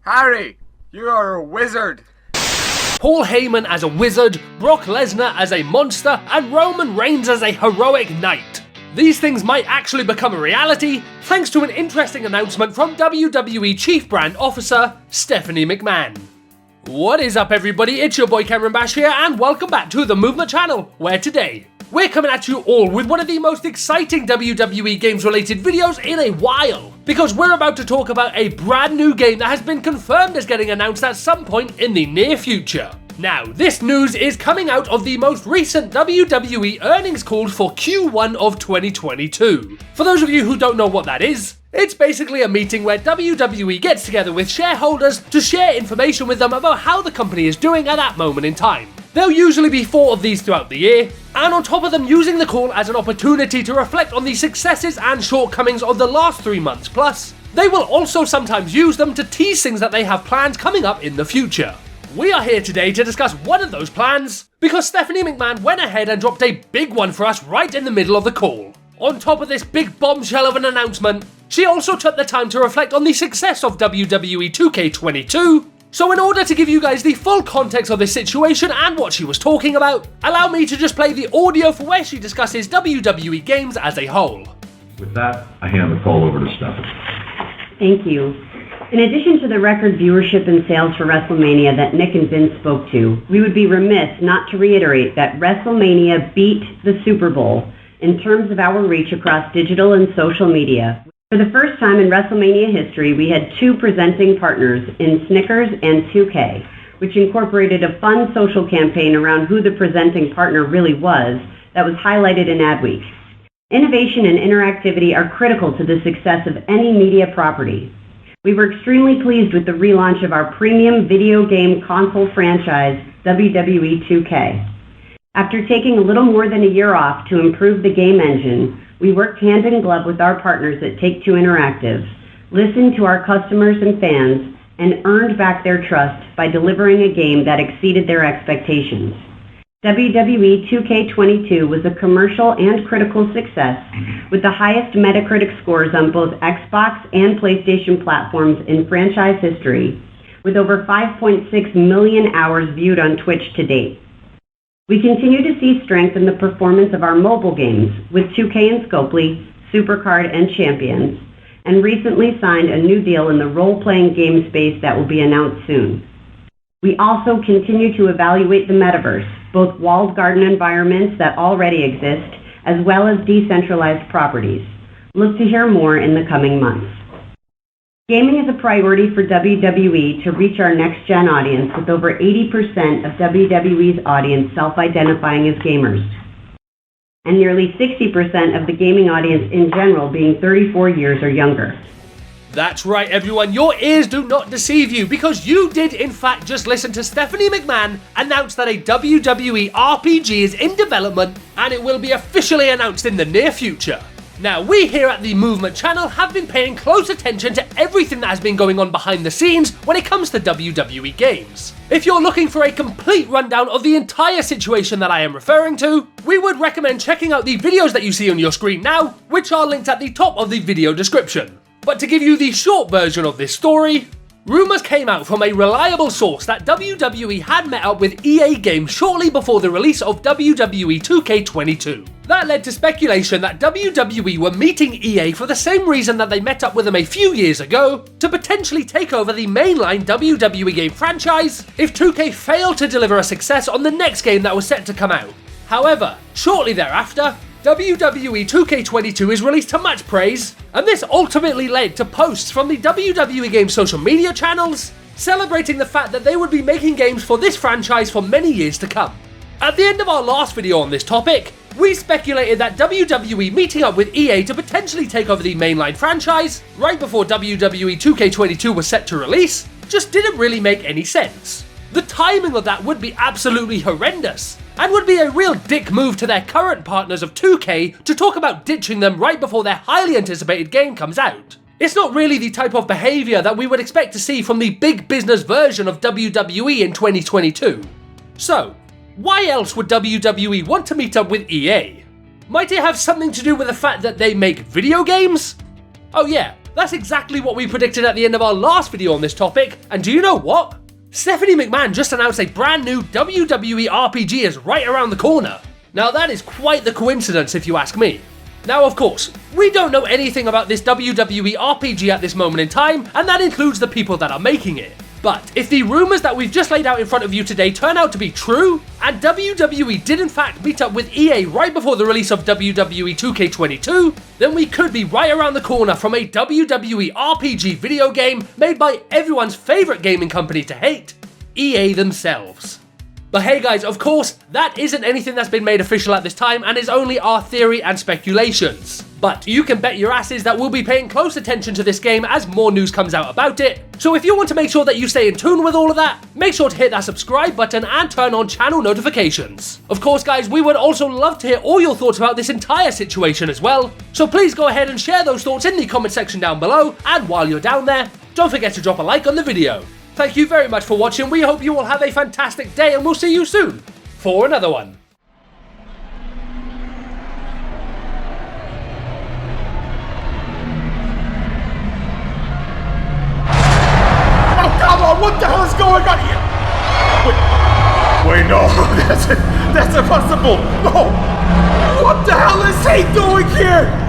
Harry, you are a wizard. Paul Heyman as a wizard, Brock Lesnar as a monster, and Roman Reigns as a heroic knight. These things might actually become a reality thanks to an interesting announcement from WWE Chief Brand Officer Stephanie McMahon. What is up everybody, it's your boy Cameron Bash here and welcome back to the Movement Channel, where today we're coming at you all with one of the most exciting WWE games related videos in a while, because we're about to talk about a brand new game that has been confirmed as getting announced at some point in the near future. Now, this news is coming out of the most recent WWE earnings call for Q1 of 2022. For those of you who don't know what that is, it's basically a meeting where WWE gets together with shareholders to share information with them about how the company is doing at that moment in time. There'll usually be 4 of these throughout the year, and on top of them using the call as an opportunity to reflect on the successes and shortcomings of the last 3 months plus, they will also sometimes use them to tease things that they have planned coming up in the future. We are here today to discuss one of those plans, because Stephanie McMahon went ahead and dropped a big one for us right in the middle of the call. On top of this big bombshell of an announcement, she also took the time to reflect on the success of WWE 2K22, so in order to give you guys the full context of this situation and what she was talking about, allow me to just play the audio for where she discusses WWE games as a whole. With that, I hand the call over to Stephanie. Thank you. In addition to the record viewership and sales for WrestleMania that Nick and Vince spoke to, we would be remiss not to reiterate that WrestleMania beat the Super Bowl in terms of our reach across digital and social media. For the first time in WrestleMania history, we had 2 presenting partners in Snickers and 2K, which incorporated a fun social campaign around who the presenting partner really was that was highlighted in Adweek. Innovation and interactivity are critical to the success of any media property. We were extremely pleased with the relaunch of our premium video game console franchise, WWE 2K. After taking a little more than a year off to improve the game engine, we worked hand in glove with our partners at Take-Two Interactive, listened to our customers and fans, and earned back their trust by delivering a game that exceeded their expectations. WWE 2K22 was a commercial and critical success, with the highest Metacritic scores on both Xbox and PlayStation platforms in franchise history, with over 5.6 million hours viewed on Twitch to date. We continue to see strength in the performance of our mobile games, with 2K and Scopely, Supercard, and Champions, and recently signed a new deal in the role-playing game space that will be announced soon. We also continue to evaluate the metaverse, both walled garden environments that already exist, as well as decentralized properties. Look to hear more in the coming months. Gaming is a priority for WWE to reach our next-gen audience, with over 80% of WWE's audience self-identifying as gamers, and nearly 60% of the gaming audience in general being 34 years or younger. That's right everyone, your ears do not deceive you, because you did in fact just listen to Stephanie McMahon announce that a WWE RPG is in development and it will be officially announced in the near future. Now, we here at the Movement Channel have been paying close attention to everything that has been going on behind the scenes when it comes to WWE games. If you're looking for a complete rundown of the entire situation that I am referring to, we would recommend checking out the videos that you see on your screen now, which are linked at the top of the video description. But to give you the short version of this story, rumours came out from a reliable source that WWE had met up with EA Games shortly before the release of WWE 2K22. That led to speculation that WWE were meeting EA for the same reason that they met up with them a few years ago, to potentially take over the mainline WWE game franchise if 2K failed to deliver a success on the next game that was set to come out. However, shortly thereafter, WWE 2K22 is released to much praise, and this ultimately led to posts from the WWE Games social media channels celebrating the fact that they would be making games for this franchise for many years to come. At the end of our last video on this topic, we speculated that WWE meeting up with EA to potentially take over the mainline franchise right before WWE 2K22 was set to release just didn't really make any sense. The timing of that would be absolutely horrendous, and would be a real dick move to their current partners of 2K to talk about ditching them right before their highly anticipated game comes out. It's not really the type of behaviour that we would expect to see from the big business version of WWE in 2022. So, why else would WWE want to meet up with EA? Might it have something to do with the fact that they make video games? Oh yeah, That's exactly what we predicted at the end of our last video on this topic, and do you know what? Stephanie McMahon just announced a brand new WWE RPG is right around the corner. Now that is quite the coincidence if you ask me. Now of course, we don't know anything about this WWE RPG at this moment in time, and that includes the people that are making it. But if the rumours that we've just laid out in front of you today turn out to be true, and WWE did in fact meet up with EA right before the release of WWE 2K22, then we could be right around the corner from a WWE RPG video game made by everyone's favourite gaming company to hate, EA themselves. But hey guys, of course, that isn't anything that's been made official at this time and is only our theory and speculations. But you can bet your asses that we'll be paying close attention to this game as more news comes out about it. So if you want to make sure that you stay in tune with all of that, make sure to hit that subscribe button and turn on channel notifications. Of course guys, we would also love to hear all your thoughts about this entire situation as well. So please go ahead and share those thoughts in the comment section down below, and while you're down there, don't forget to drop a like on the video. Thank you very much for watching, we hope you all have a fantastic day, and we'll see you soon for another one. Oh, come on, what the hell is going on here? Wait, no, that's impossible. No, what the hell is he doing here?